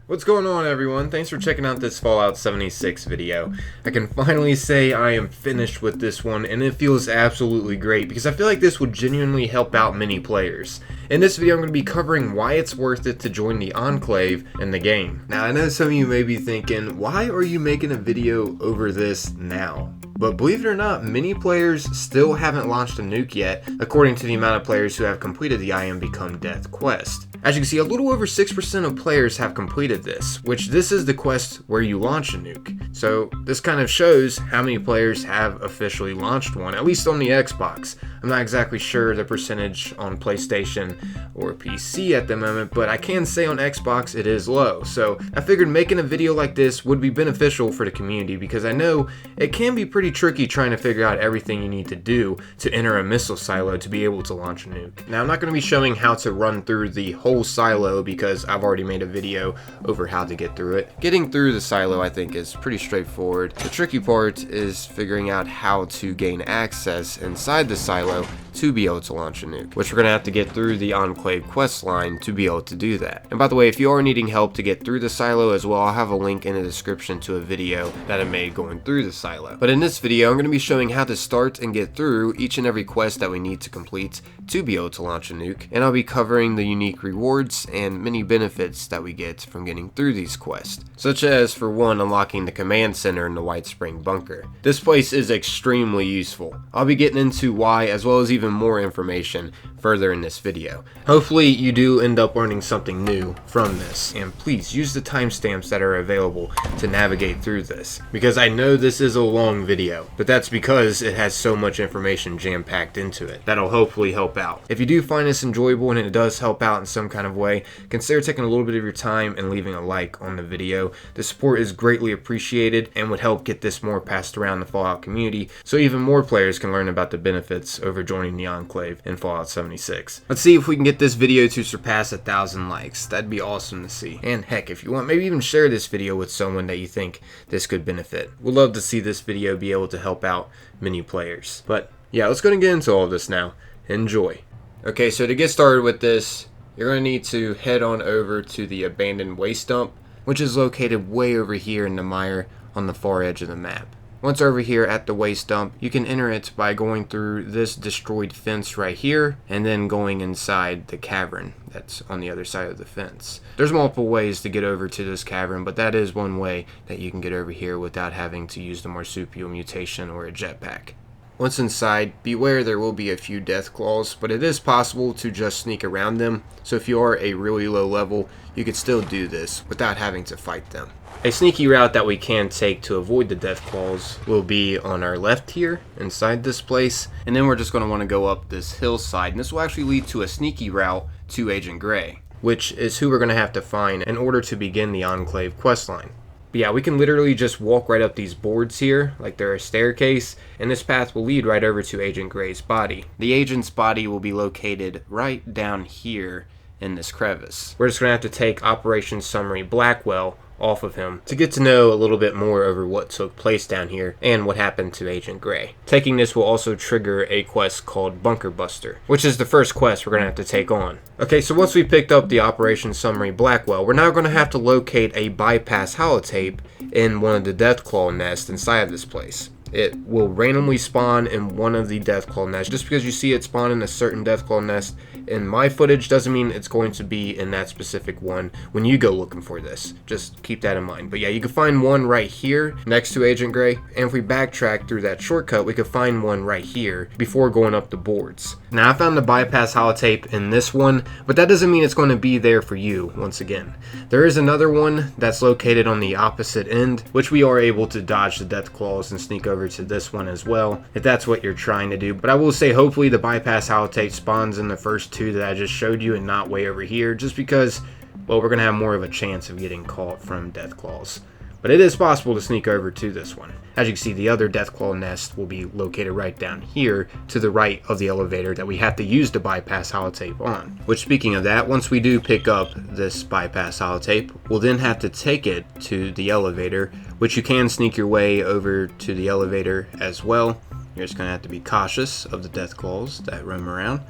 What's going on, everyone? Thanks for checking out this Fallout 76 video. I can finally say I am finished with this one, and it feels absolutely great because I feel like this would genuinely help out many players. In this video, I'm going to be covering why it's worth it to join the Enclave in the game. Now, I know some of you may be thinking, why are you making a video over this now? But believe it or not, many players still haven't launched a nuke yet, according to the amount of players who have completed the I Am Become Death quest. As you can see, a little over 6% of players have completed this, which this is the quest where you launch a nuke. So this kind of shows how many players have officially launched one, at least on the Xbox. I'm not exactly sure the percentage on PlayStation or PC at the moment, but I can say on Xbox it is low. So I figured making a video like this would be beneficial for the community because I know it can be pretty tricky trying to figure out everything you need to do to enter a missile silo to be able to launch a nuke. Now, I'm not going to be showing how to run through the whole silo because I've already made a video over how to get through it. Getting through the silo, I think, is pretty straightforward. The tricky part is figuring out how to gain access inside the silo to be able to launch a nuke, which we're going to have to get through the Enclave questline to be able to do that. And by the way, if you are needing help to get through the silo as well, I'll have a link in the description to a video that I made going through the silo. But in this video, I'm going to be showing how to start and get through each and every quest that we need to complete to be able to launch a nuke, and I'll be covering the unique rewards and many benefits that we get from getting through these quests, such as, for one, unlocking the command center in the White Spring bunker. This place is extremely useful. I'll be getting into why, as well as even more information further in this video. Hopefully you do end up learning something new from this, and please use the timestamps that are available to navigate through this, because I know this is a long video, but that's because it has so much information jam-packed into it that'll hopefully help out. If you do find this enjoyable and it does help out in some kind of way, consider taking a little bit of your time and leaving a like on the video. The support is greatly appreciated and would help get this more passed around the Fallout community so even more players can learn about the benefits over joining the Enclave in Fallout 76. Let's see if we can get this video to surpass 1,000 likes. That'd be awesome to see. And heck, if you want, maybe even share this video with someone that you think this could benefit. We'd love to see this video be able to help out many players. But yeah, let's go and get into all of this now. Enjoy. Okay, so to get started with this, you're going to need to head on over to the abandoned waste dump, which is located way over here in the mire on the far edge of the map. Once over here at the waste dump, you can enter it by going through this destroyed fence right here and then going inside the cavern that's on the other side of the fence. There's multiple ways to get over to this cavern, but that is one way that you can get over here without having to use the marsupial mutation or a jetpack. Once inside, beware there will be a few death claws, but it is possible to just sneak around them, so if you are a really low level, you could still do this without having to fight them. A sneaky route that we can take to avoid the death claws will be on our left here, inside this place, and then we're just going to want to go up this hillside, and this will actually lead to a sneaky route to Agent Gray, which is who we're going to have to find in order to begin the Enclave questline. But yeah, we can literally just walk right up these boards here, like they're a staircase, and this path will lead right over to Agent Gray's body. The agent's body will be located right down here in this crevice. We're just going to have to take Operation Summary Blackwell off of him to get to know a little bit more over what took place down here and what happened to Agent Gray. Taking this will also trigger a quest called Bunker Buster, which is the first quest we're going to have to take on. Okay, so once we picked up the Operation Summary Blackwell, we're now going to have to locate a bypass holotape in one of the Deathclaw nests inside of this place. It will randomly spawn in one of the Deathclaw nests. Just because you see it spawn in a certain Deathclaw nest in my footage doesn't mean it's going to be in that specific one when you go looking for this. Just keep that in mind. But yeah, you can find one right here next to Agent Gray, and if we backtrack through that shortcut, we could find one right here before going up the boards. Now, I found the bypass holotape in this one, but that doesn't mean it's going to be there for you once again. There is another one that's located on the opposite end, which we are able to dodge the Deathclaws and sneak over to this one as well, if that's what you're trying to do. But I will say, hopefully the bypass holotape spawns in the first two that I just showed you and not way over here, just because, well, we're going to have more of a chance of getting caught from Deathclaws. But it is possible to sneak over to this one. As you can see, the other Deathclaw nest will be located right down here to the right of the elevator that we have to use the bypass holotape on. Which, speaking of that, once we do pick up this bypass holotape, we'll then have to take it to the elevator, which you can sneak your way over to the elevator as well. You're just going to have to be cautious of the Deathclaws that roam around.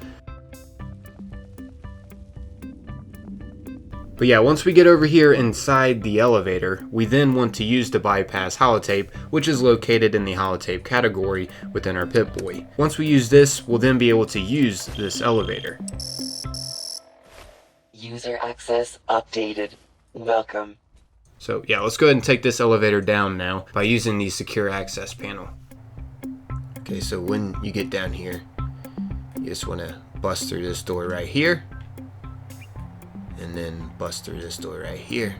But yeah, once we get over here inside the elevator, we then want to use the bypass holotape, which is located in the holotape category within our Pip-Boy. Once we use this, we'll then be able to use this elevator. User access updated. Welcome. So yeah, let's go ahead and take this elevator down now by using the secure access panel. Okay, so when you get down here, you just want to bust through this door right here. And then bust through this door right here.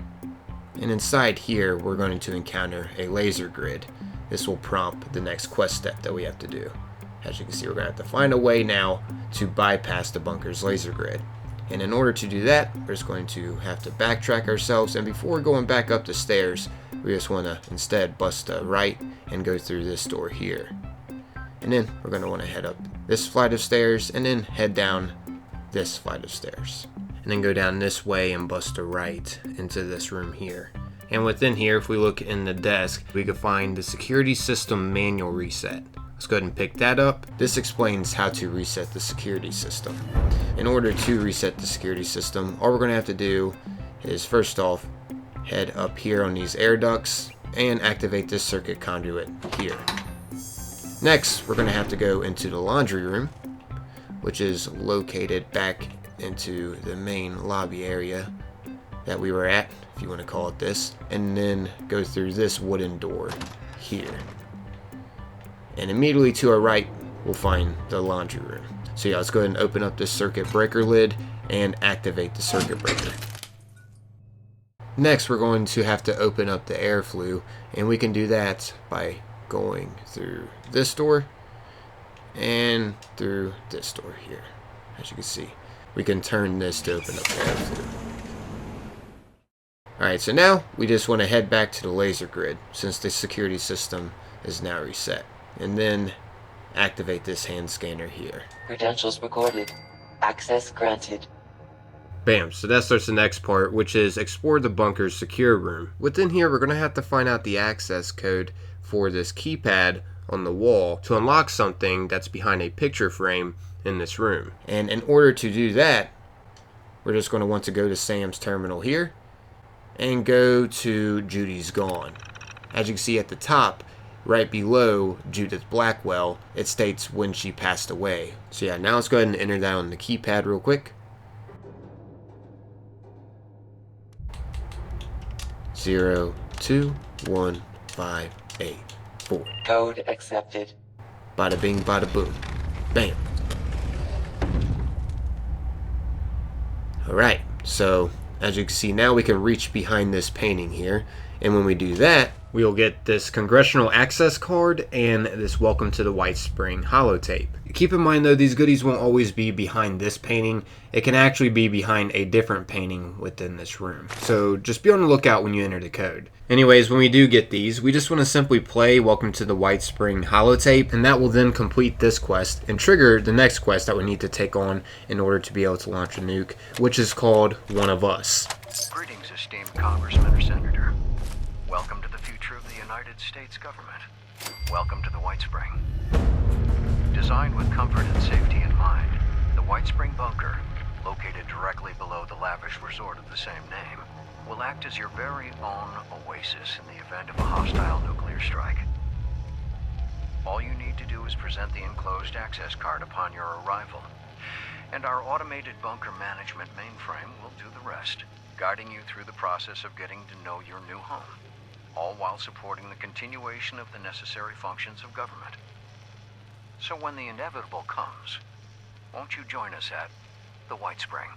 And inside here, we're going to encounter a laser grid. This will prompt the next quest step that we have to do. As you can see, we're going to have to find a way now to bypass the bunker's laser grid. And in order to do that, we're just going to have to backtrack ourselves. And before going back up the stairs, we just want to instead bust right and go through this door here. And then we're going to want to head up this flight of stairs and then head down this flight of stairs. And then go down this way and bust a right into this room here. And within here, if we look in the desk, we can find the security system manual reset. Let's go ahead and pick that up. This explains how to reset the security system. In order to reset the security system, all we're going to have to do is first off, head up here on these air ducts and activate this circuit conduit here. Next, we're going to have to go into the laundry room, which is located back into the main lobby area that we were at, if you want to call it this, and then go through this wooden door here. And immediately to our right, we'll find the laundry room. So yeah, let's go ahead and open up this circuit breaker lid and activate the circuit breaker. Next, we're going to have to open up the air flue, and we can do that by going through this door and through this door here. As you can see, we can turn this to open up the air flue. Alright, so now we just want to head back to the laser grid since the security system is now reset. And then activate this hand scanner here. Credentials recorded. Access granted. Bam, so that starts the next part, which is explore the bunker's secure room. Within here, we're going to have to find out the access code for this keypad on the wall to unlock something that's behind a picture frame in this room. And in order to do that, we're just going to want to go to Sam's terminal here and go to Judy's Gone. As you can see at the top, right below Judith Blackwell, it states when she passed away. So yeah, now let's go ahead and enter that on the keypad real quick. 021584. Code accepted. Bada bing, bada boom. Bam. Alright, so as you can see now we can reach behind this painting here. And when we do that, we'll get this congressional access card and this welcome to the White Spring holotape. Keep in mind though, these goodies won't always be behind this painting. It can actually be behind a different painting within this room. So just be on the lookout when you enter the code. Anyways, when we do get these, we just want to simply play Welcome to the White Spring holotape, and that will then complete this quest and trigger the next quest that we need to take on in order to be able to launch a nuke, which is called One of Us. Greetings, esteemed Congressman or Senator. Welcome to the future of the United States government. Welcome to the White Spring. Designed with comfort and safety in mind, the White Spring bunker, located directly below the lavish resort of the same name, will act as your very own oasis in the event of a hostile nuclear strike. All you need to do is present the enclosed access card upon your arrival, and our automated bunker management mainframe will do the rest, guiding you through the process of getting to know your new home, all while supporting the continuation of the necessary functions of government. So when the inevitable comes, won't you join us at the White Spring?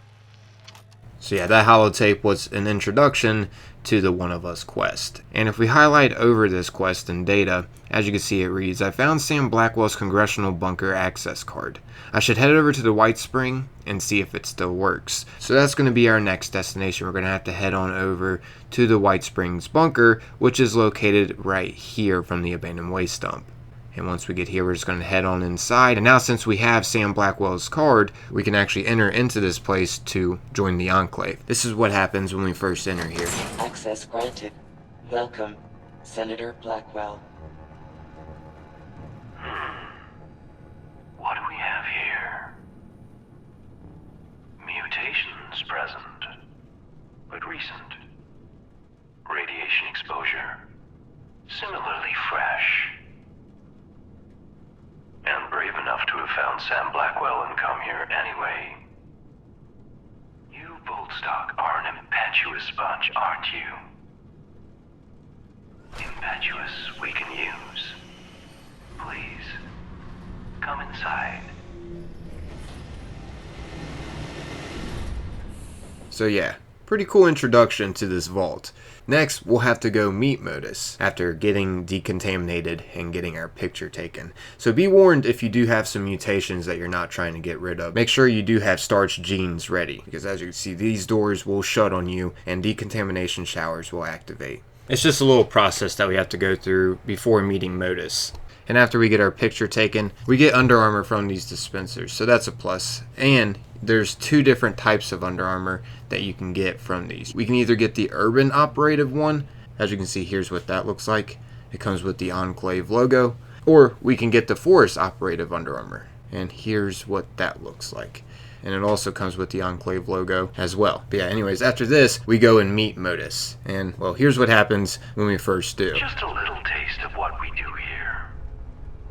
So yeah, that holotape was an introduction to the One of Us quest. And if we highlight over this quest in data, as you can see it reads, I found Sam Blackwell's congressional bunker access card. I should head over to the White Spring and see if it still works. So that's going to be our next destination. We're going to have to head on over to the White Springs bunker, which is located right here from the abandoned waste dump. And once we get here, we're just going to head on inside. And now since we have Sam Blackwell's card, we can actually enter into this place to join the Enclave. This is what happens when we first enter here. Access granted. Welcome, Senator Blackwell. What do we have here? Mutations present. radiation exposure. Similarly fresh. And brave enough to have found Sam Blackwell and come here anyway. You, Boltstock, are an impetuous bunch, aren't you? Impetuous we can use. Please, come inside. So yeah, pretty cool introduction to this vault. Next, we'll have to go meet MODUS after getting decontaminated and getting our picture taken. So be warned if you do have some mutations that you're not trying to get rid of. Make sure you do have starch genes ready, because as you can see, these doors will shut on you and decontamination showers will activate. It's just a little process that we have to go through before meeting MODUS. And after we get our picture taken, we get Under Armour from these dispensers, so that's a plus. And there's two different types of Under Armour that you can get from these. We can either get the Urban Operative one, as you can see, here's what that looks like. It comes with the Enclave logo. Or we can get the Forest Operative Under Armour, and here's what that looks like. And it also comes with the Enclave logo as well. But yeah, anyways, after this, we go and meet MODUS. And, well, here's what happens when we first do. Just a little taste of what we do here.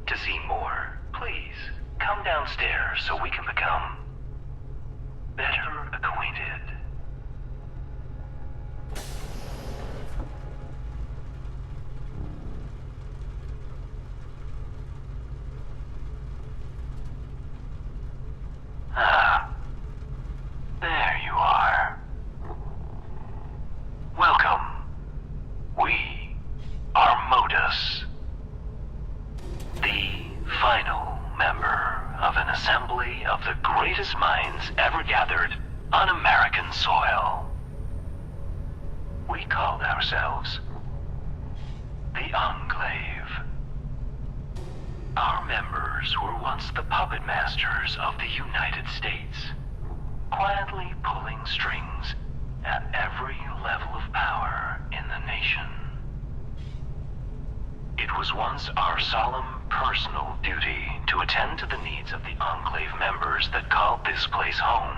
To see more, please come downstairs so we can become better acquainted. Ah, there you are. Welcome. We are MODUS, the final member of an assembly of the greatest minds ever gathered on American soil. We called ourselves the Enclave. Our members were once the puppet masters of the United States, quietly pulling strings at every level of power in the nation. It was once our solemn personal duty to attend to the needs of the Enclave members that called this place home.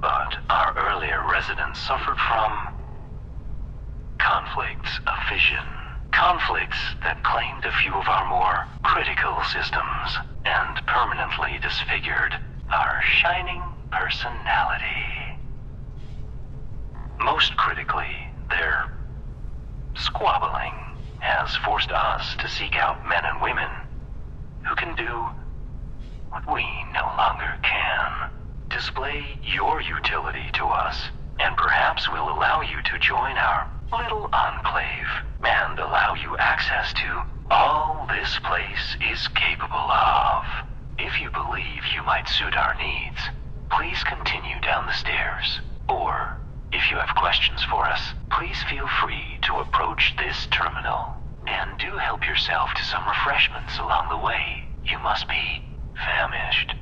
But our earlier residents suffered from conflicts of vision. Conflicts that claimed a few of our more critical systems and permanently disfigured our shining personality. Most critically, their squabbling has forced us to seek out men and women who can do what we no longer can. Display your utility to us, and perhaps we'll allow you to join our little enclave and allow you access to all this place is capable of. If you believe you might suit our needs, please continue down the stairs. Or, if you have questions for us, please feel free to approach this terminal. And do help yourself to some refreshments along the way. You must be famished.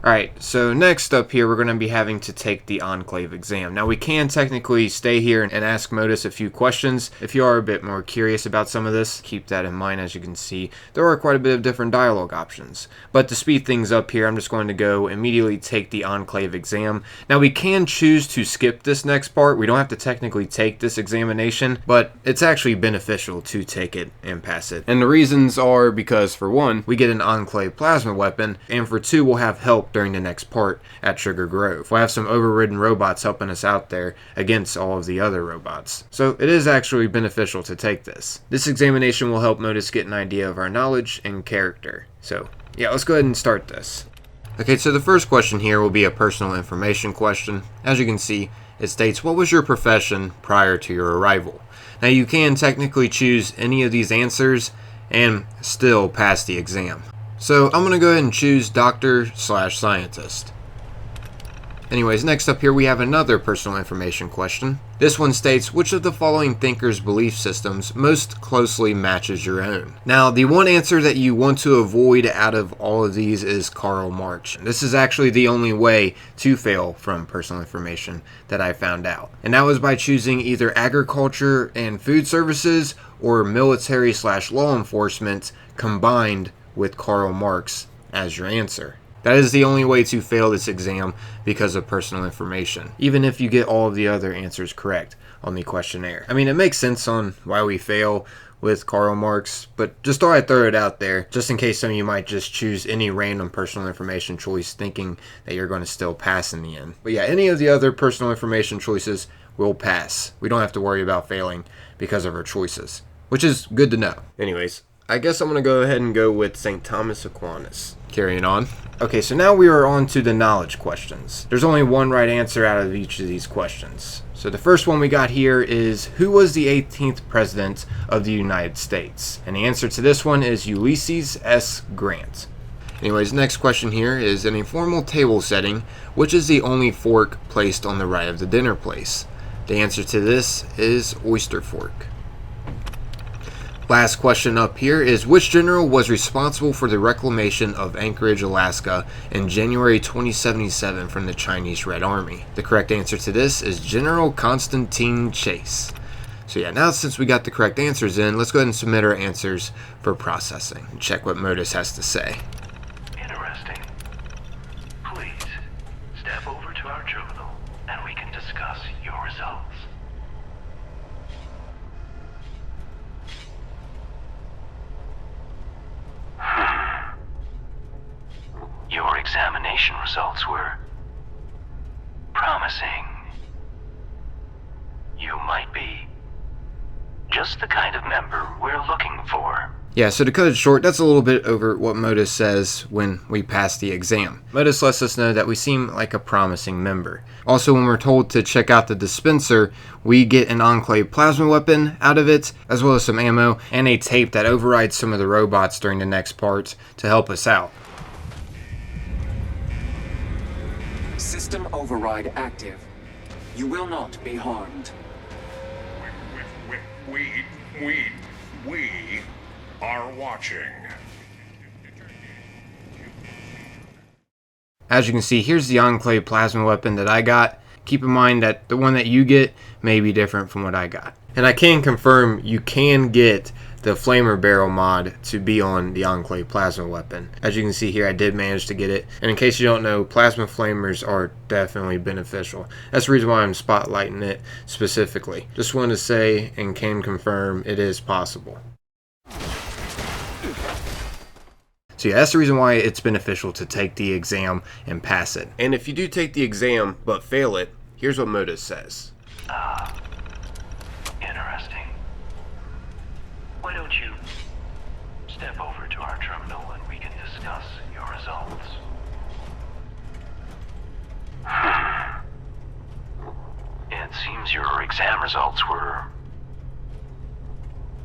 Alright, so next up here, we're going to be having to take the Enclave exam. Now, we can technically stay here and ask MODUS a few questions. If you are a bit more curious about some of this, keep that in mind. As you can see, there are quite a bit of different dialogue options. But to speed things up here, I'm just going to go immediately take the Enclave exam. Now, we can choose to skip this next part. We don't have to technically take this examination, but it's actually beneficial to take it and pass it. And the reasons are because, for one, we get an Enclave plasma weapon, and for two, we'll have help during the next part at Sugar Grove. We'll have some overridden robots helping us out there against all of the other robots. So it is actually beneficial to take this. This examination will help MODUS get an idea of our knowledge and character. So yeah, let's go ahead and start this. Okay, so the first question here will be a personal information question. As you can see, it states, what was your profession prior to your arrival? Now you can technically choose any of these answers and still pass the exam. So I'm going to go ahead and choose Doctor/Scientist. Anyways, next up here we have another personal information question. This one states, which of the following thinkers' belief systems most closely matches your own? Now, the one answer that you want to avoid out of all of these is Karl Marx. This is actually the only way to fail from personal information that I found out. And that was by choosing either agriculture and food services or military/law enforcement combined with Karl Marx as your answer. That is the only way to fail this exam because of personal information, even if you get all of the other answers correct. on the questionnaire. I mean, it makes sense on why we fail with Karl Marx, but just thought I'd throw it out there just in case some of you might just choose any random personal information choice thinking that you're going to still pass in the end. But yeah, any of the other personal information choices will pass. We don't have to worry about failing because of our choices, which is good to know. Anyways, I guess I'm going to go ahead and go with St. Thomas Aquinas. Carrying on. Okay, so now we are on to the knowledge questions. There's only one right answer out of each of these questions. So the first one we got here is, who was the 18th president of the United States? And the answer to this one is Ulysses S. Grant. Anyways, next question here is, in a formal table setting, which is the only fork placed on the right of the dinner place? The answer to this is oyster fork. Last question up here is, which general was responsible for the reclamation of Anchorage, Alaska in January 2077 from the Chinese Red Army? The correct answer to this is General Constantine Chase. So yeah, now since we got the correct answers in, let's go ahead and submit our answers for processing and check what MODUS has to say. Interesting. Please, step over to our terminal and we can discuss your results. Your examination results were promising. You might be just the kind of member we're looking for. Yeah, so to cut it short, that's a little bit over what MODUS says when we pass the exam. MODUS lets us know that we seem like a promising member. Also, when we're told to check out the dispenser, we get an Enclave plasma weapon out of it, as well as some ammo, and a tape that overrides some of the robots during the next part to help us out. System override active. You will not be harmed. We are watching. As you can see, here's the Enclave plasma weapon that I got. Keep in mind that the one that you get may be different from what I got. And I can confirm you can get the flamer barrel mod to be on the Enclave plasma weapon. As you can see here, I did manage to get it. And in case you don't know, plasma flamers are definitely beneficial. That's the reason why I'm spotlighting it specifically. Just wanted to say and can confirm it is possible. So yeah, that's the reason why it's beneficial to take the exam and pass it. And if you do take the exam but fail it, here's what MODUS says. Interesting. Why don't you step over to our terminal and we can discuss your results? It seems your exam results were...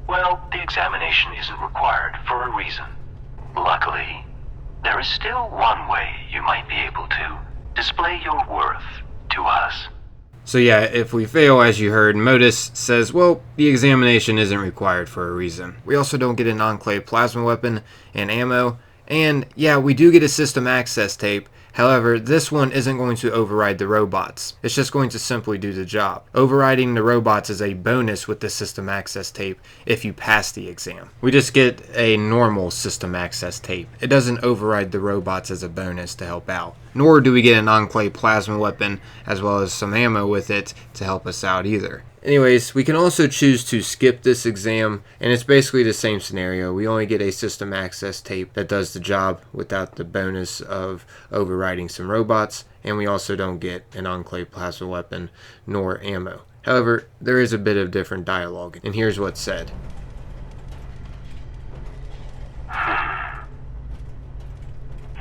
Well, the examination isn't required for a reason. Luckily, there is still one way you might be able to display your worth to us. So yeah, if we fail, as you heard, MODUS says, well, the examination isn't required for a reason. We also don't get an Enclave plasma weapon and ammo, and yeah, we do get a system access tape. However, this one isn't going to override the robots. It's just going to simply do the job. Overriding the robots is a bonus with the system access tape if you pass the exam. We just get a normal system access tape. It doesn't override the robots as a bonus to help out. Nor do we get an Enclave plasma weapon as well as some ammo with it to help us out either. Anyways, we can also choose to skip this exam, and it's basically the same scenario. We only get a system access tape that does the job without the bonus of overriding some robots, and we also don't get an Enclave plasma weapon nor ammo. However, there is a bit of different dialogue, and here's what's said.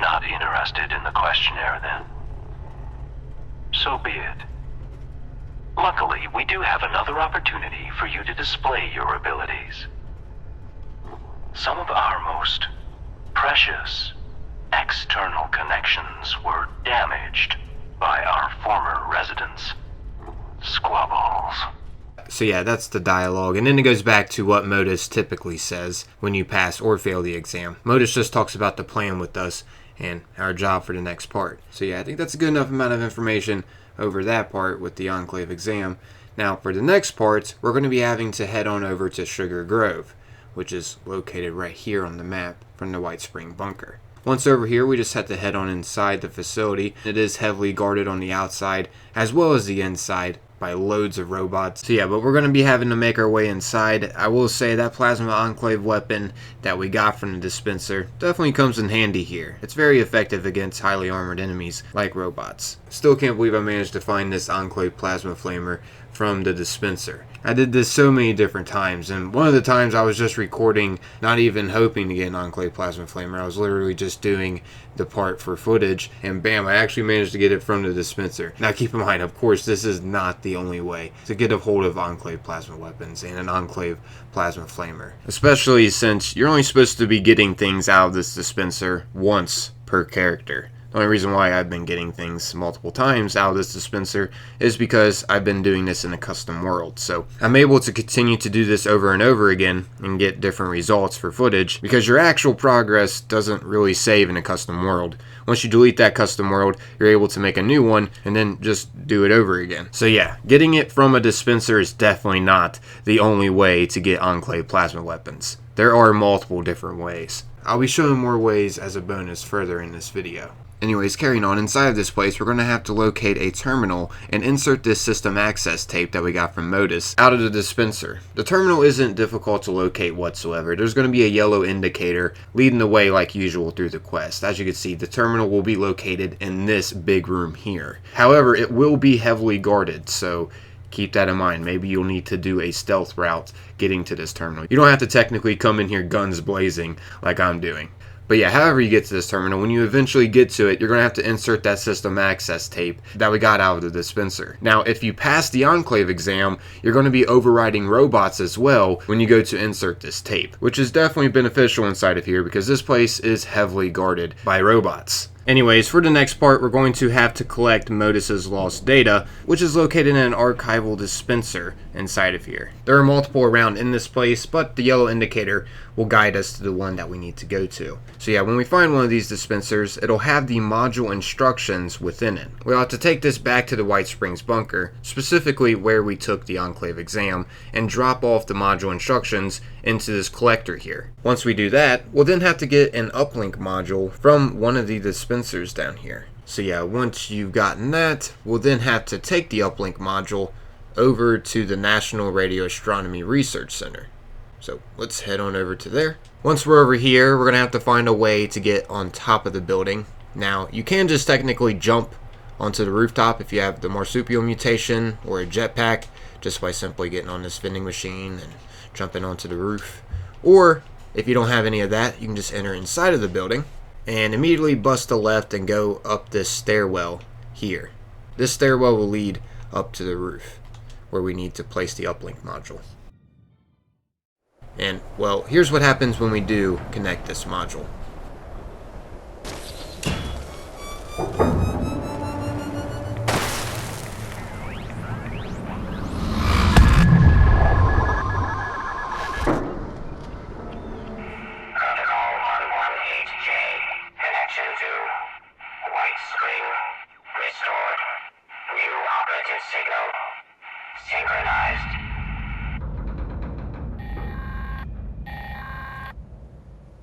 Not interested in the questionnaire, then? So be it. Luckily, we do have another opportunity for you to display your abilities. Some of our most precious external connections were damaged by our former residents, squabbles. So yeah, that's the dialogue, and then it goes back to what MODUS typically says when you pass or fail the exam. MODUS just talks about the plan with us and our job for the next part. So yeah, I think that's a good enough amount of information over that part with the Enclave exam. Now for the next parts, we're going to be having to head on over to Sugar Grove, which is located right here on the map from the White Spring bunker. Once over here, we just have to head on inside the facility. It is heavily guarded on the outside as well as the inside, by loads of robots. So yeah, but we're going to be having to make our way inside. I will say that plasma Enclave weapon that we got from the dispenser definitely comes in handy here. It's very effective against highly armored enemies like robots. Still can't believe I managed to find this Enclave plasma flamer from the dispenser. I did this so many different times, and one of the times I was just recording, not even hoping to get an Enclave plasma flamer. I was literally just doing the part for footage, and bam, I actually managed to get it from the dispenser. Now keep in mind, of course, this is not the only way to get a hold of Enclave plasma weapons and an Enclave plasma flamer, especially since you're only supposed to be getting things out of this dispenser once per character. The only reason why I've been getting things multiple times out of this dispenser is because I've been doing this in a custom world. So I'm able to continue to do this over and over again and get different results for footage, because your actual progress doesn't really save in a custom world. Once you delete that custom world, you're able to make a new one and then just do it over again. So yeah, getting it from a dispenser is definitely not the only way to get Enclave plasma weapons. There are multiple different ways. I'll be showing more ways as a bonus further in this video. Anyways, carrying on, inside of this place, we're going to have to locate a terminal and insert this system access tape that we got from MODUS out of the dispenser. The terminal isn't difficult to locate whatsoever. There's going to be a yellow indicator leading the way like usual through the quest. As you can see, the terminal will be located in this big room here. However, it will be heavily guarded, so keep that in mind. Maybe you'll need to do a stealth route getting to this terminal. You don't have to technically come in here guns blazing like I'm doing. But yeah, however you get to this terminal, when you eventually get to it, you're going to have to insert that system access tape that we got out of the dispenser. Now, if you pass the Enclave exam, you're going to be overriding robots as well when you go to insert this tape, which is definitely beneficial inside of here because this place is heavily guarded by robots. Anyways, for the next part, we're going to have to collect MODUS's lost data, which is located in an archival dispenser inside of here. There are multiple around in this place, but the yellow indicator will guide us to the one that we need to go to. So yeah, when we find one of these dispensers, it'll have the module instructions within it. We'll have to take this back to the White Springs bunker, specifically where we took the Enclave exam, and drop off the module instructions into this collector here. Once we do that, we'll then have to get an uplink module from one of the dispensers down here. So yeah, once you've gotten that, we'll then have to take the uplink module over to the National Radio Astronomy Research Center. So let's head on over to there. Once we're over here, we're going to have to find a way to get on top of the building. Now, you can just technically jump onto the rooftop if you have the marsupial mutation or a jetpack, just by simply getting on this vending machine and jumping onto the roof. Or, if you don't have any of that, you can just enter inside of the building and immediately bust a left and go up this stairwell here. This stairwell will lead up to the roof, where we need to place the uplink module. And, well, here's what happens when we do connect this module.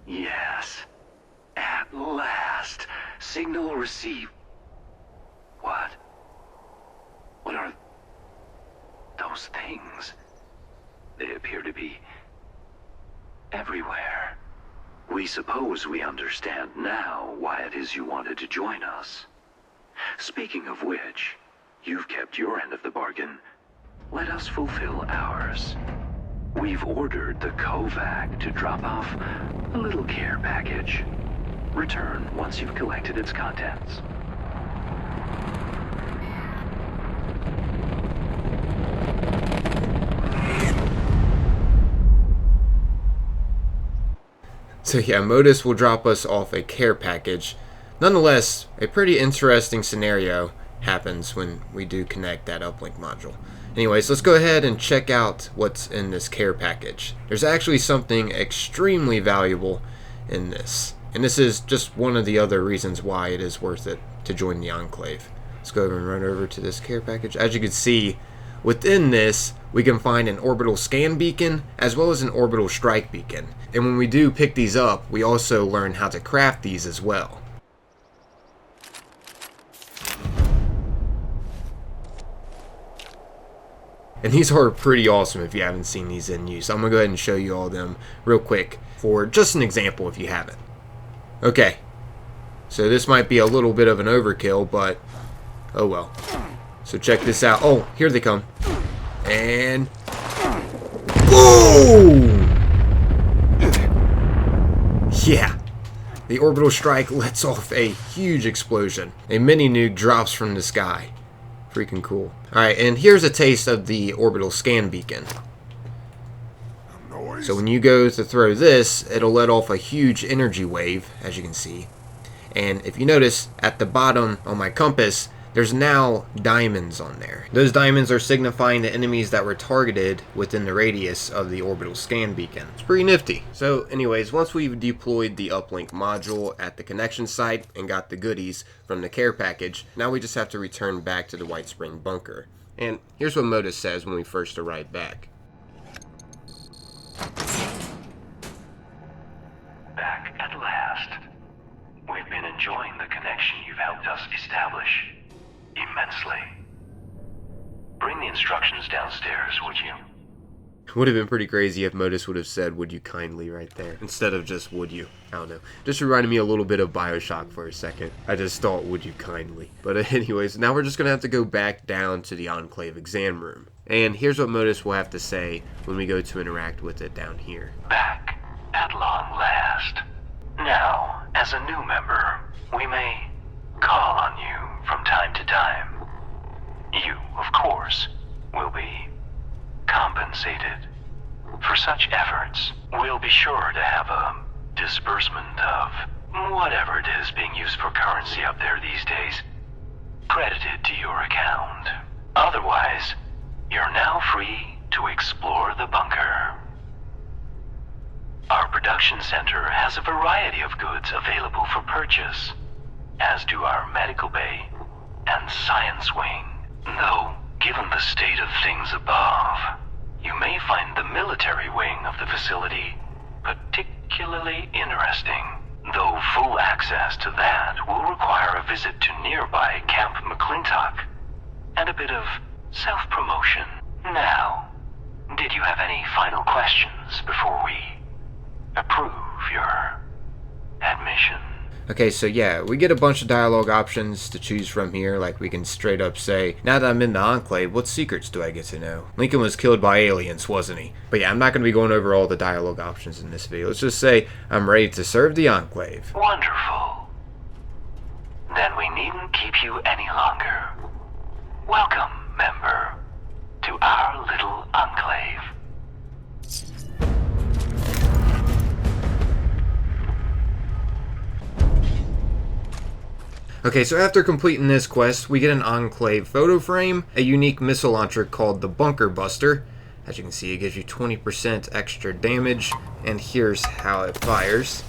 Yes. At last. Signal received. What? What are those things? They appear to be everywhere. We suppose we understand now why it is you wanted to join us. Speaking of which, you've kept your end of the bargain. Let us fulfill ours. We've ordered the Kovac to drop off a little care package. Return once you've collected its contents. So yeah, MODUS will drop us off a care package. Nonetheless, a pretty interesting scenario happens when we do connect that uplink module. Anyways, let's go ahead and check out what's in this care package. There's actually something extremely valuable in this. And this is just one of the other reasons why it is worth it to join the Enclave. Let's go over and run over to this care package. As you can see, within this, we can find an orbital scan beacon as well as an orbital strike beacon. And when we do pick these up, we also learn how to craft these as well. And these are pretty awesome if you haven't seen these in use. I'm going to go ahead and show you all them real quick for just an example if you haven't. Okay, so this might be a little bit of an overkill, but oh well. So check this out. Oh, here they come. And boom! Yeah, the orbital strike lets off a huge explosion. A mini nuke drops from the sky. Freaking cool. Alright, and here's a taste of the orbital scan beacon. So when you go to throw this, it'll let off a huge energy wave, as you can see. And if you notice, at the bottom on my compass, there's now diamonds on there. Those diamonds are signifying the enemies that were targeted within the radius of the orbital scan beacon. It's pretty nifty. So anyways, once we've deployed the uplink module at the connection site and got the goodies from the care package, now we just have to return back to the White Spring bunker. And here's what MODUS says when we first arrive back. Back at last. We've been enjoying the connection you've helped us establish immensely. Bring the instructions downstairs, would you? It would have been pretty crazy if MODUS would have said, "Would you kindly," right there, instead of just "would you." I don't know. Just reminded me a little bit of BioShock for a second. I just thought, "Would you kindly." But anyways, now we're just going to have to go back down to the Enclave exam room. And here's what MODUS will have to say when we go to interact with it down here. Back at long last. Now, as a new member, we may call on you from time to time. You, of course, will be compensated. For such efforts, we'll be sure to have a disbursement of whatever it is being used for currency up there these days credited to your account. Otherwise, you're now free to explore the bunker. Our production center has a variety of goods available for purchase, as do our medical bay and science wing. Though, given the state of things above, you may find the military wing of the facility particularly interesting. Though full access to that will require a visit to nearby Camp McClintock and a bit of self-promotion. Now, did you have any final questions before we approve your admission? Okay, so yeah, we get a bunch of dialogue options to choose from here. Like, we can straight up say, now that I'm in the Enclave, what secrets do I get to know? Lincoln was killed by aliens, wasn't he? But yeah, I'm not going to be going over all the dialogue options in this video. Let's just say, I'm ready to serve the Enclave. Wonderful. Then we needn't keep you any longer. Welcome, member, to our little Enclave. Okay, so after completing this quest, we get an Enclave photo frame, a unique missile launcher called the Bunker Buster. As you can see, it gives you 20% extra damage, and here's how it fires.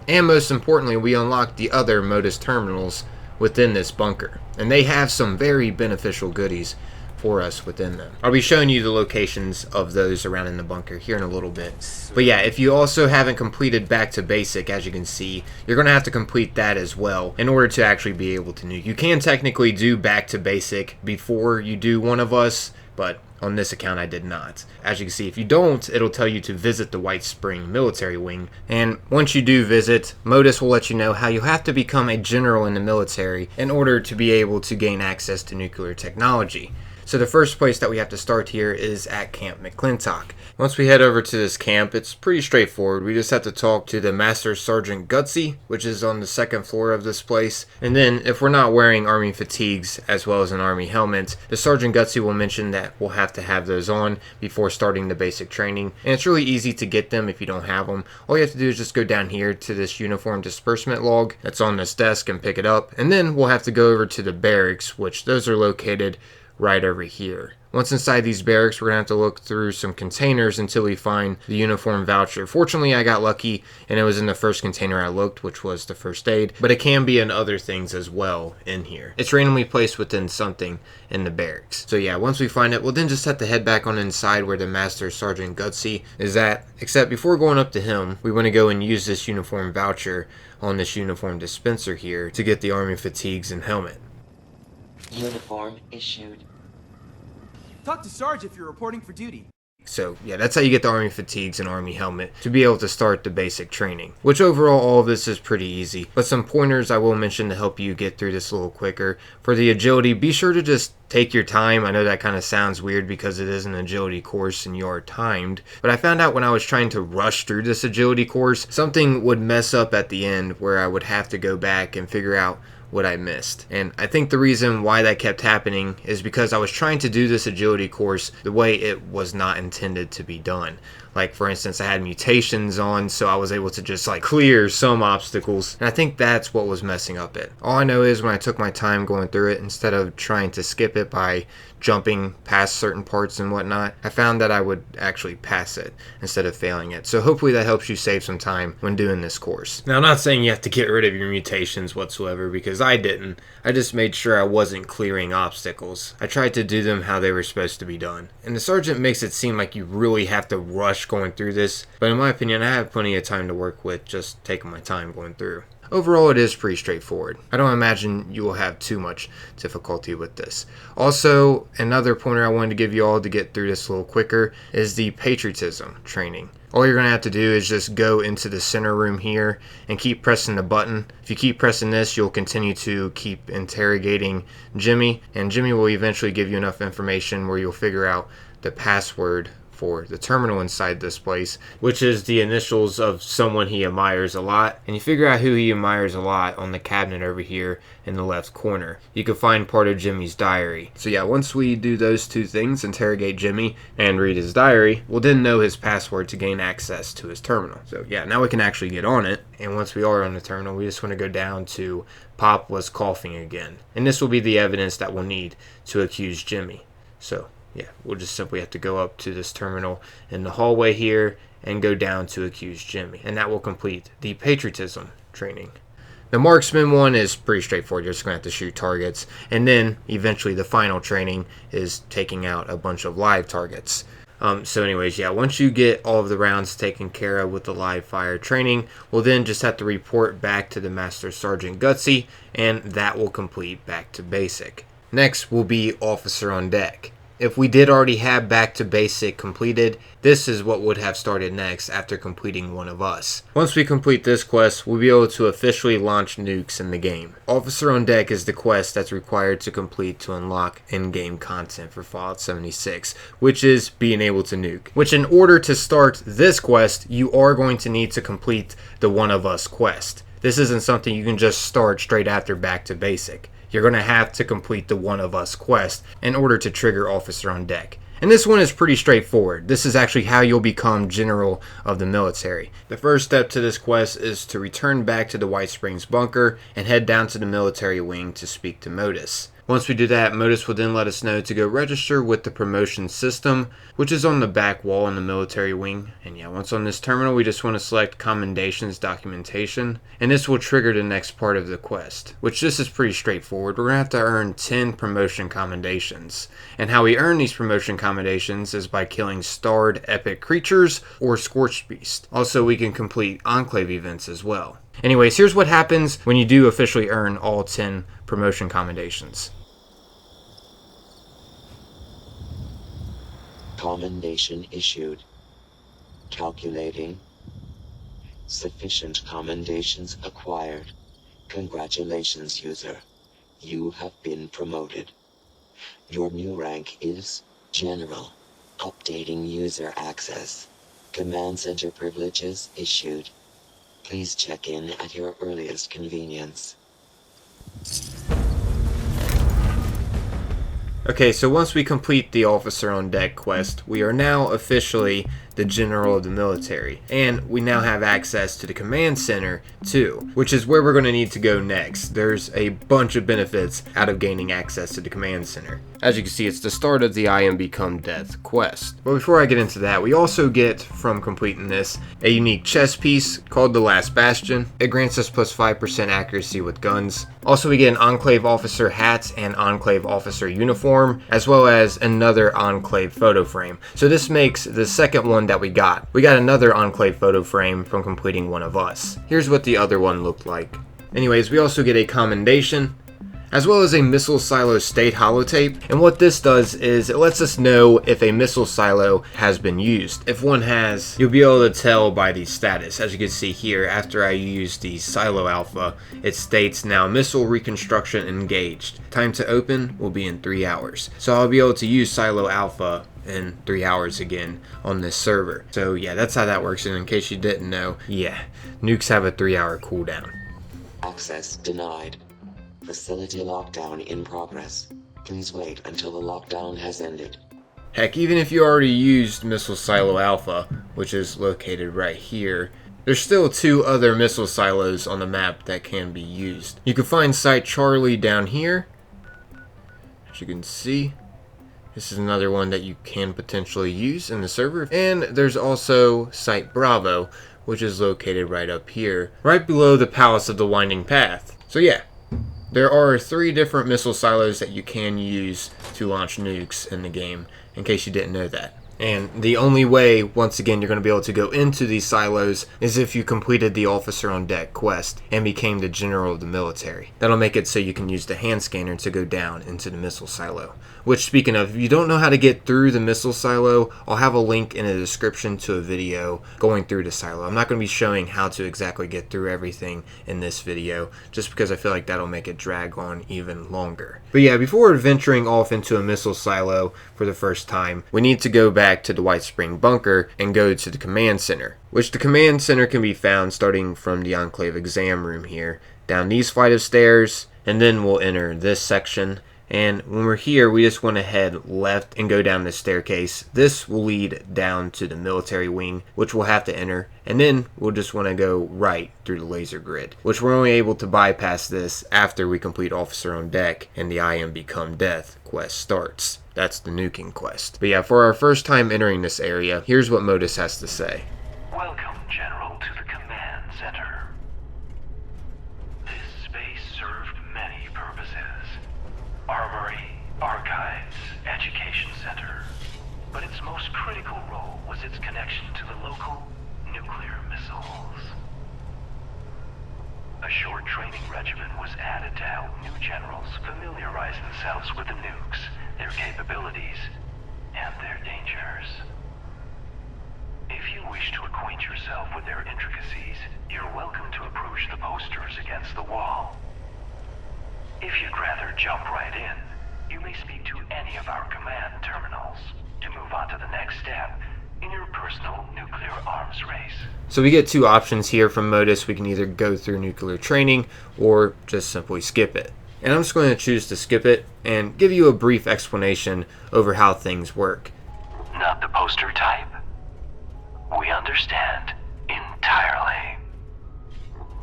And most importantly, we unlock the other MODUS terminals within this bunker, and they have some very beneficial goodies for us within them. I'll be showing you the locations of those around in the bunker here in a little bit. But yeah, if you also haven't completed Back to Basic, as you can see, you're going to have to complete that as well in order to actually be able to nuke. You can technically do Back to Basic before you do One of Us, but on this account I did not. As you can see, if you don't, it'll tell you to visit the White Spring military wing. And once you do visit, MODUS will let you know how you have to become a general in the military in order to be able to gain access to nuclear technology. So the first place that we have to start here is at Camp McClintock. Once we head over to this camp, it's pretty straightforward. We just have to talk to the Master Sergeant Gutsy, which is on the second floor of this place. And then, if we're not wearing Army fatigues as well as an Army helmet, the Sergeant Gutsy will mention that we'll have to have those on before starting the basic training. And it's really easy to get them if you don't have them. All you have to do is just go down here to this uniform disbursement log that's on this desk and pick it up. And then we'll have to go over to the barracks, which those are located right over here. Once inside these barracks, we're going to have to look through some containers until we find the uniform voucher. Fortunately, I got lucky, and it was in the first container I looked, which was the first aid, but it can be in other things as well in here. It's randomly placed within something in the barracks. So yeah, once we find it, we'll then just have to head back on inside where the Master Sergeant Gutsy is at, except before going up to him, we want to go and use this uniform voucher on this uniform dispenser here to get the Army fatigues and helmet. Uniform issued. Talk to Sarge if you're reporting for duty. So yeah, that's how you get the Army fatigues and Army helmet to be able to start the basic training. Which overall, all of this is pretty easy. But some pointers I will mention to help you get through this a little quicker. For the agility, be sure to just take your time. I know that kind of sounds weird because it is an agility course and you are timed. But I found out when I was trying to rush through this agility course, something would mess up at the end where I would have to go back and figure out what I missed. And I think the reason why that kept happening is because I was trying to do this agility course the way it was not intended to be done. Like, for instance, I had mutations on, so I was able to just like clear some obstacles, and I think that's what was messing up it. All I know is when I took my time going through it, instead of trying to skip it by jumping past certain parts and whatnot, I found that I would actually pass it instead of failing it. So hopefully that helps you save some time when doing this course. Now, I'm not saying you have to get rid of your mutations whatsoever, because I didn't. I just made sure I wasn't clearing obstacles. I tried to do them how they were supposed to be done. And the sergeant makes it seem like you really have to rush going through this, but in my opinion, I have plenty of time to work with just taking my time going through. Overall, it is pretty straightforward. I don't imagine you will have too much difficulty with this. Also, another pointer I wanted to give you all to get through this a little quicker is the patriotism training. All you're going to have to do is just go into the center room here and keep pressing the button. If you keep pressing this, you'll continue to keep interrogating Jimmy, and Jimmy will eventually give you enough information where you'll figure out the password for the terminal inside this place, which is the initials of someone he admires a lot, and you figure out who he admires a lot on the cabinet over here in the left corner. You can find part of Jimmy's diary. So yeah, once we do those two things, interrogate Jimmy and read his diary, we'll then know his password to gain access to his terminal. So yeah, now we can actually get on it, and once we are on the terminal, we just want to go down to Pop was coughing again, and this will be the evidence that we'll need to accuse Jimmy. So yeah, we'll just simply have to go up to this terminal in the hallway here and go down to accuse Jimmy. And that will complete the patriotism training. The marksman one is pretty straightforward. You're just going to have to shoot targets. And then eventually the final training is taking out a bunch of live targets. So anyways, yeah, once you get all of the rounds taken care of with the live fire training, we'll then just have to report back to the Master Sergeant Gutsy, and that will complete back to basic. Next will be Officer on Deck. If we did already have Back to Basic completed, this is what would have started next after completing one of us. Once we complete this quest, we'll be able to officially launch nukes in the game. Officer on Deck is the quest that's required to complete to unlock in-game content for Fallout 76, which is being able to nuke. Which, in order to start this quest, you are going to need to complete the One of Us quest. This isn't something you can just start straight after Back to Basic. You're going to have to complete the One of Us quest in order to trigger Officer on Deck. And this one is pretty straightforward. This is actually how you'll become General of the military. The first step to this quest is to return back to the White Springs bunker and head down to the military wing to speak to MODUS. Once we do that, MODUS will then let us know to go register with the promotion system, which is on the back wall in the military wing. And yeah, once on this terminal, we just want to select Commendations Documentation, and this will trigger the next part of the quest, which this is pretty straightforward. We're going to have to earn 10 promotion commendations. And how we earn these promotion commendations is by killing starred epic creatures or scorched beast. Also, we can complete Enclave events as well. Anyways, here's what happens when you do officially earn all 10 promotion commendations. Commendation issued. Calculating. Sufficient commendations acquired. Congratulations, user. You have been promoted. Your new rank is General. Updating user access. Command center privileges issued. Please check in at your earliest convenience. Okay, so once we complete the Officer on Deck quest, we are now officially the General of the Military. And we now have access to the Command Center too, which is where we're going to need to go next. There's a bunch of benefits out of gaining access to the Command Center. As you can see, it's the start of the I Am Become Death quest. But before I get into that, we also get, from completing this, a unique chess piece called the Last Bastion. It grants us plus 5% accuracy with guns. Also, we get an Enclave Officer hat and Enclave Officer uniform, as well as another Enclave photo frame. So this makes the second one that we got. We got another Enclave photo frame from completing one of us. Here's what the other one looked like. Anyways, we also get a commendation, as well as a missile silo state holotape. And what this does is it lets us know if a missile silo has been used. If one has, you'll be able to tell by the status. As you can see here, after I use the silo alpha, it states now missile reconstruction engaged. Time to open will be in 3 hours. So I'll be able to use silo alpha in 3 hours again on this server. So yeah, that's how that works. And in case you didn't know, yeah, nukes have a 3-hour cooldown. Access denied. Facility lockdown in progress. Please wait until the lockdown has ended. Heck, even if you already used Missile Silo Alpha, which is located right here, there's still 2 other missile silos on the map that can be used. You can find Site Charlie down here. As you can see, this is another one that you can potentially use in the server. And there's also Site Bravo, which is located right up here, right below the Palace of the Winding Path. So yeah, there are 3 different missile silos that you can use to launch nukes in the game, in case you didn't know that. And the only way, once again, you're going to be able to go into these silos is if you completed the Officer on Deck quest and became the General of the Military. That'll make it so you can use the hand scanner to go down into the missile silo. Which, speaking of, if you don't know how to get through the missile silo, I'll have a link in the description to a video going through the silo. I'm not going to be showing how to exactly get through everything in this video, just because I feel like that'll make it drag on even longer. But yeah, before venturing off into a missile silo for the first time, we need to go back to the White Spring Bunker and go to the Command Center, which the Command Center can be found starting from the Enclave exam room here, down these flight of stairs, and then we'll enter this section. And when we're here, we just want to head left and go down this staircase. This will lead down to the military wing, which we'll have to enter. And then we'll just want to go right through the laser grid, which we're only able to bypass this after we complete Officer on Deck and the I Am Become Death quest starts. That's the nuking quest. But yeah, for our first time entering this area, here's what MODUS has to say. Welcome, General, to the Command Center. This space served many purposes. Armory, archives, education center. But its most critical role was its connection to the local nuclear missiles. A short training regimen was added to help new generals familiarize themselves with the nukes, their capabilities, and their dangers. If you wish to acquaint yourself with their intricacies, you're welcome to approach the posters against the wall. If you'd rather jump right in, you may speak to any of our command terminals to move on to the next step in your personal nuclear arms race. So we get 2 options here from MODUS. We can either go through nuclear training or just simply skip it. And I'm just going to choose to skip it and give you a brief explanation over how things work. Not the poster type? We understand entirely.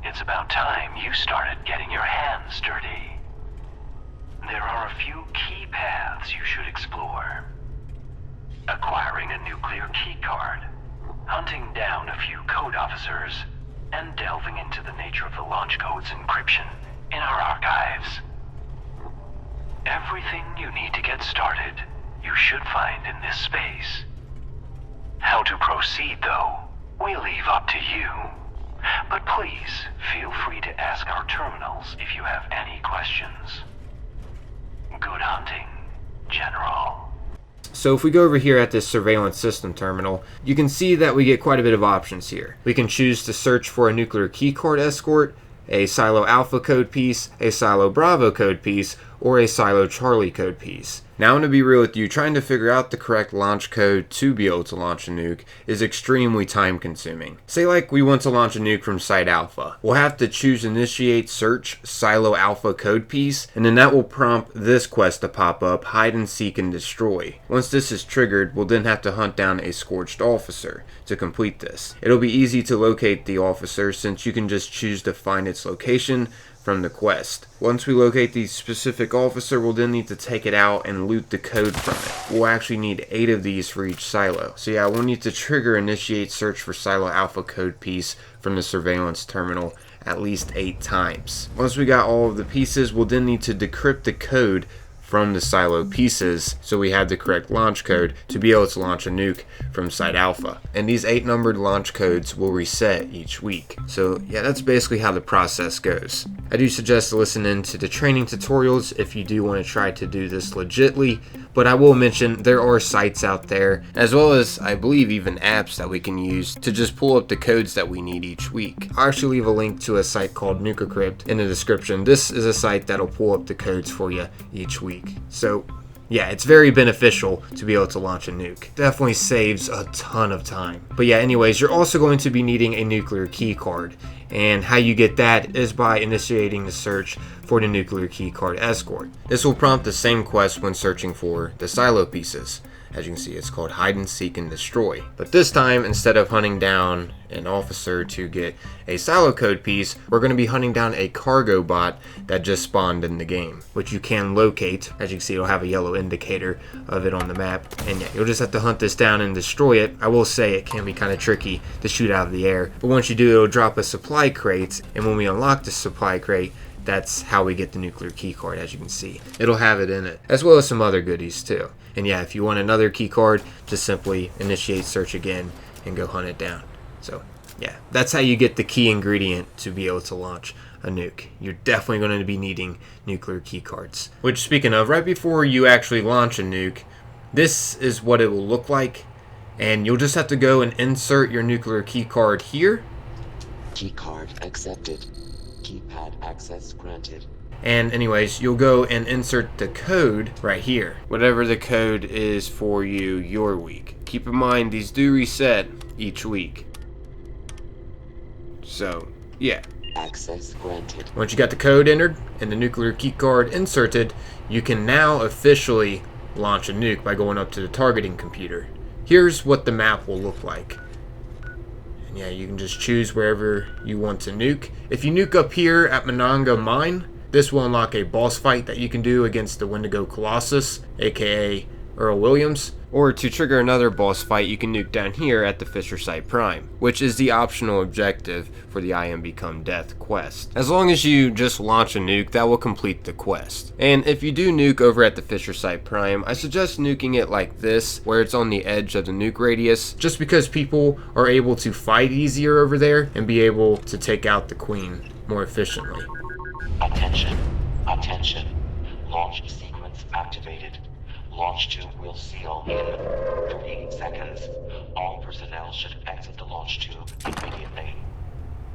It's about time you started getting your hands dirty. There are a few key paths you should explore. Acquiring a nuclear keycard, hunting down a few code officers, and delving into the nature of the launch code's encryption in our archives. Everything you need to get started, you should find in this space. How to proceed, though, we leave up to you. But please, feel free to ask our terminals if you have any questions. Good hunting, General. So if we go over here at this surveillance system terminal, you can see that we get quite a bit of options here. We can choose to search for a nuclear keycard escort, a Silo Alpha code piece, a Silo Bravo code piece, or a Silo Charlie code piece. Now I'm going to be real with you, trying to figure out the correct launch code to be able to launch a nuke is extremely time consuming. Say like we want to launch a nuke from Site Alpha. We'll have to choose Initiate Search Silo Alpha code piece, and then that will prompt this quest to pop up, Hide and Seek and Destroy. Once this is triggered, we'll then have to hunt down a Scorched Officer to complete this. It'll be easy to locate the officer since you can just choose to find its location from the quest. Once we locate the specific officer, we'll then need to take it out and loot the code from it. We'll actually need 8 of these for each silo. So yeah, we'll need to trigger Initiate Search for Silo Alpha code piece from the surveillance terminal at least 8 times. Once we got all of the pieces, we'll then need to decrypt the code from the silo pieces so we have the correct launch code to be able to launch a nuke from Site Alpha. And these 8 numbered launch codes will reset each week. So yeah, that's basically how the process goes. I do suggest to listen in to the training tutorials if you do want to try to do this legitly, but I will mention there are sites out there, as well as I believe even apps that we can use to just pull up the codes that we need each week. I'll actually leave a link to a site called Nuke in the description. This is a site that'll pull up the codes for you each week. So yeah, it's very beneficial to be able to launch a nuke. Definitely saves a ton of time. But yeah, anyways, you're also going to be needing a nuclear key card. And how you get that is by initiating the search for the nuclear key card escort. This will prompt the same quest when searching for the silo pieces. As you can see, it's called Hide and Seek and Destroy. But this time, instead of hunting down an officer to get a silo code piece, we're going to be hunting down a cargo bot that just spawned in the game, which you can locate. As you can see, it'll have a yellow indicator of it on the map. And yeah, you'll just have to hunt this down and destroy it. I will say it can be kind of tricky to shoot out of the air. But once you do, it'll drop a supply crate. And when we unlock the supply crate, that's how we get the nuclear key card. As you can see, it'll have it in it, as well as some other goodies too. And yeah, if you want another key card, just simply initiate search again and go hunt it down. So yeah, that's how you get the key ingredient to be able to launch a nuke. You're definitely going to be needing nuclear key cards. Which, speaking of, right before you actually launch a nuke, this is what it will look like. And you'll just have to go and insert your nuclear key card here. Keycard accepted. Keypad access granted. And anyways, you'll go and insert the code right here. Whatever the code is for you your week. Keep in mind, these do reset each week. So, yeah. Access granted. Once you got the code entered and the nuclear key card inserted, you can now officially launch a nuke by going up to the targeting computer. Here's what the map will look like. And yeah, you can just choose wherever you want to nuke. If you nuke up here at Monongah Mine, this will unlock a boss fight that you can do against the Wendigo Colossus, aka Earl Williams. Or to trigger another boss fight, you can nuke down here at the Fisher Site Prime, which is the optional objective for the I Am Become Death quest. As long as you just launch a nuke, that will complete the quest. And if you do nuke over at the Fisher Site Prime, I suggest nuking it like this, where it's on the edge of the nuke radius, just because people are able to fight easier over there and be able to take out the queen more efficiently. Attention. Attention. Launch sequence activated. Launch tube will seal in 38 seconds. All personnel should exit the launch tube immediately.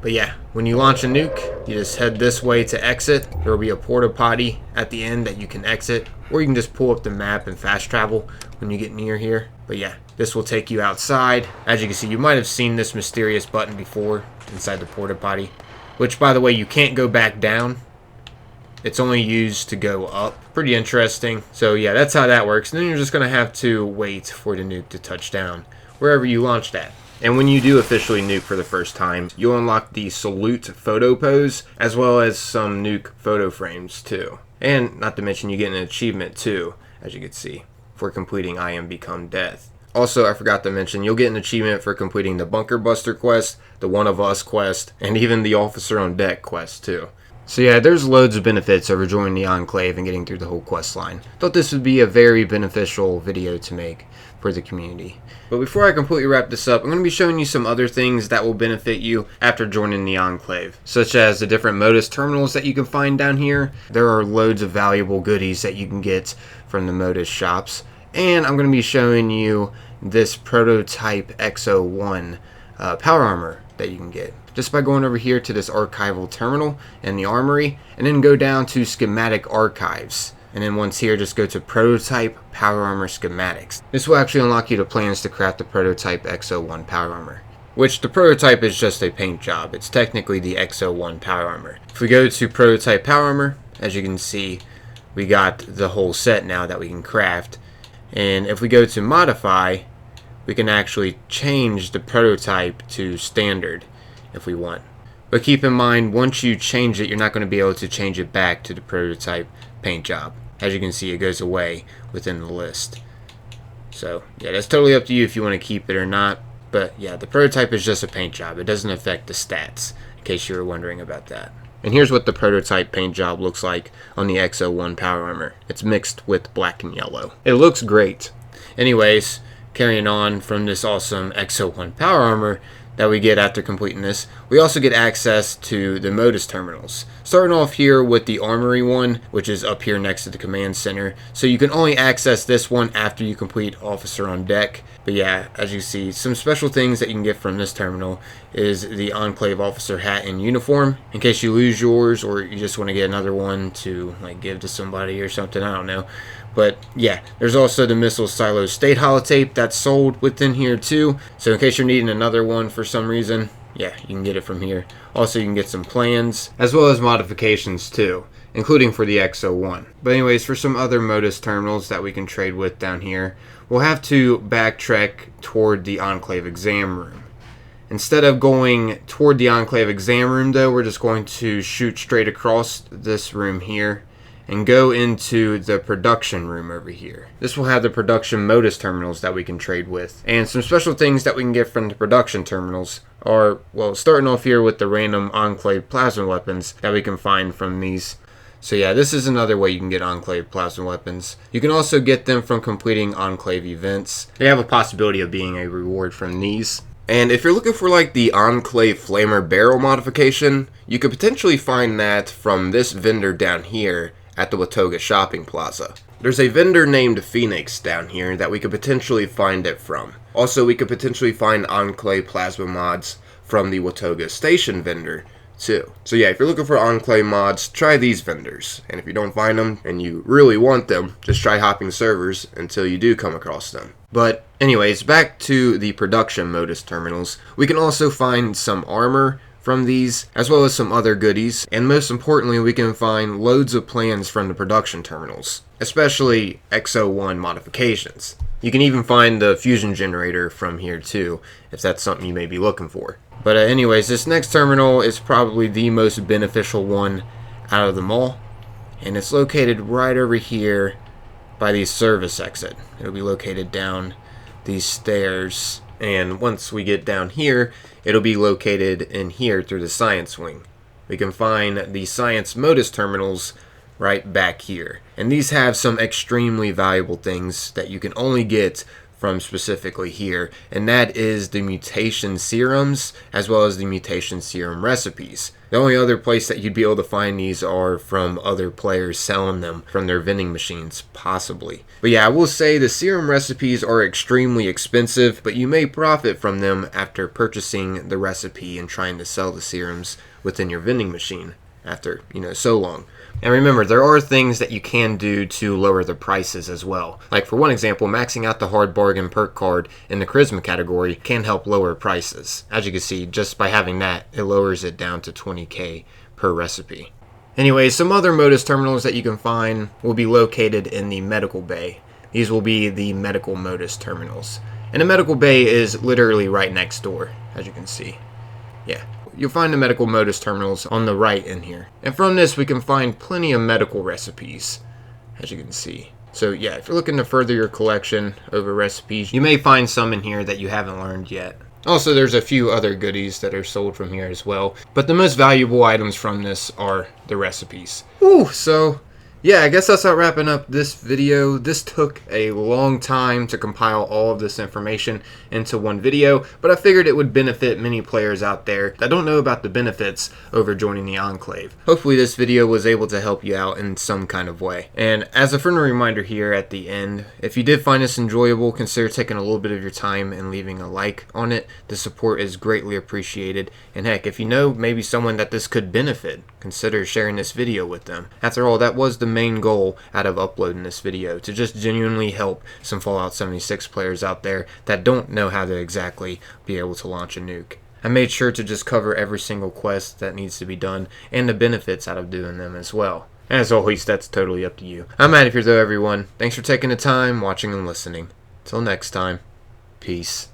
But yeah, when you launch a nuke, you just head this way to exit. There will be a porta potty at the end that you can exit, or you can just pull up the map and fast travel when you get near here. But yeah, this will take you outside. As you can see, you might have seen this mysterious button before inside the porta potty, which, by the way, you can't go back down. It's only used to go up. Pretty interesting. So yeah, that's how that works. And then you're just going to have to wait for the nuke to touch down wherever you launched at. And when you do officially nuke for the first time, you'll unlock the salute photo pose, as well as some nuke photo frames too. And not to mention you get an achievement too, as you can see, for completing I Am Become Death. Also, I forgot to mention, you'll get an achievement for completing the Bunker Buster quest, the One of Us quest, and even the Officer on Deck quest too. So yeah, there's loads of benefits over joining the Enclave and getting through the whole quest line. Thought this would be a very beneficial video to make for the community. But before I completely wrap this up, I'm going to be showing you some other things that will benefit you after joining the Enclave, such as the different MODUS terminals that you can find down here. There are loads of valuable goodies that you can get from the MODUS shops. And I'm going to be showing you this prototype X01 power armor that you can get just by going over here to this archival terminal in the Armory, and then go down to schematic archives. And then once here, just go to Prototype Power Armor Schematics. This will actually unlock you the plans to craft the Prototype X01 Power Armor, which the prototype is just a paint job. It's technically the X01 Power Armor. If we go to Prototype Power Armor, as you can see, we got the whole set now that we can craft. And if we go to Modify, we can actually change the prototype to standard if we want. But keep in mind, once you change it, you're not going to be able to change it back to the prototype paint job. As you can see, it goes away within the list. So yeah, that's totally up to you if you want to keep it or not. But yeah, the prototype is just a paint job. It doesn't affect the stats, in case you were wondering about that. And here's what the prototype paint job looks like on the X01 Power Armor. It's mixed with black and yellow. It looks great. Anyways, carrying on from this awesome X01 Power Armor that we get after completing this, we also get access to the MODUS terminals. Starting off here with the Armory one, which is up here next to the command center. So you can only access this one after you complete Officer on Deck. But yeah, as you see, some special things that you can get from this terminal is the Enclave officer hat and uniform, in case you lose yours or you just want to get another one to like give to somebody or something, I don't know. But yeah, there's also the Missile Silo State Holotape that's sold within here too. So in case you're needing another one for some reason, yeah, you can get it from here. Also, you can get some plans, as well as modifications too, including for the X01. But anyways, for some other MODUS terminals that we can trade with down here, we'll have to backtrack toward the Enclave exam room. Instead of going toward the Enclave exam room though, we're just going to shoot straight across this room here and go into the production room over here. This will have the production MODUS terminals that we can trade with. And some special things that we can get from the production terminals are, well, starting off here with the random Enclave plasma weapons that we can find from these. So yeah, this is another way you can get Enclave plasma weapons. You can also get them from completing Enclave events. They have a possibility of being a reward from these. And if you're looking for like the Enclave Flamer barrel modification, you could potentially find that from this vendor down here at the Watoga Shopping Plaza. There's a vendor named Phoenix down here that we could potentially find it from. Also, we could potentially find Enclave plasma mods from the Watoga Station vendor too. So yeah, if you're looking for Enclave mods, try these vendors. And if you don't find them and you really want them, just try hopping servers until you do come across them. But anyways, back to the production MODUS terminals. We can also find some armor from these, as well as some other goodies, and most importantly, we can find loads of plans from the production terminals, especially X01 modifications. You can even find the fusion generator from here too, if that's something you may be looking for. But anyways, this next terminal is probably the most beneficial one out of them all, and it's located right over here by the service exit. It'll be located down these stairs, and once we get down here, it'll be located in here through the science wing. We can find the science MODUS terminals right back here, and these have some extremely valuable things that you can only get from specifically here, and that is the mutation serums as well as the mutation serum recipes. The only other place that you'd be able to find these are from other players selling them from their vending machines, possibly. But yeah, I will say the serum recipes are extremely expensive, but you may profit from them after purchasing the recipe and trying to sell the serums within your vending machine after, so long. And remember, there are things that you can do to lower the prices as well. Like for one example, maxing out the hard bargain perk card in the charisma category can help lower prices. As you can see, just by having that, it lowers it down to 20k per recipe. Anyway, some other MODUS terminals that you can find will be located in the medical bay. These will be the medical MODUS terminals. And the medical bay is literally right next door, as you can see. Yeah. You'll find the medical MODUS terminals on the right in here. And from this, we can find plenty of medical recipes, as you can see. So yeah, if you're looking to further your collection over recipes, you may find some in here that you haven't learned yet. Also, there's a few other goodies that are sold from here as well. But the most valuable items from this are the recipes. Ooh, so yeah, I guess that's not wrapping up this video. This took a long time to compile all of this information into one video, but I figured it would benefit many players out there that don't know about the benefits over joining the Enclave. Hopefully this video was able to help you out in some kind of way. And as a friendly reminder here at the end, if you did find this enjoyable, consider taking a little bit of your time and leaving a like on it. The support is greatly appreciated. And heck, if you know maybe someone that this could benefit, consider sharing this video with them. After all, that was the main goal out of uploading this video, to just genuinely help some Fallout 76 players out there that don't know how to exactly be able to launch a nuke. I made sure to just cover every single quest that needs to be done and the benefits out of doing them as well. As always, that's totally up to you. I'm out of here though, everyone. Thanks for taking the time, watching and listening. Till next time, peace.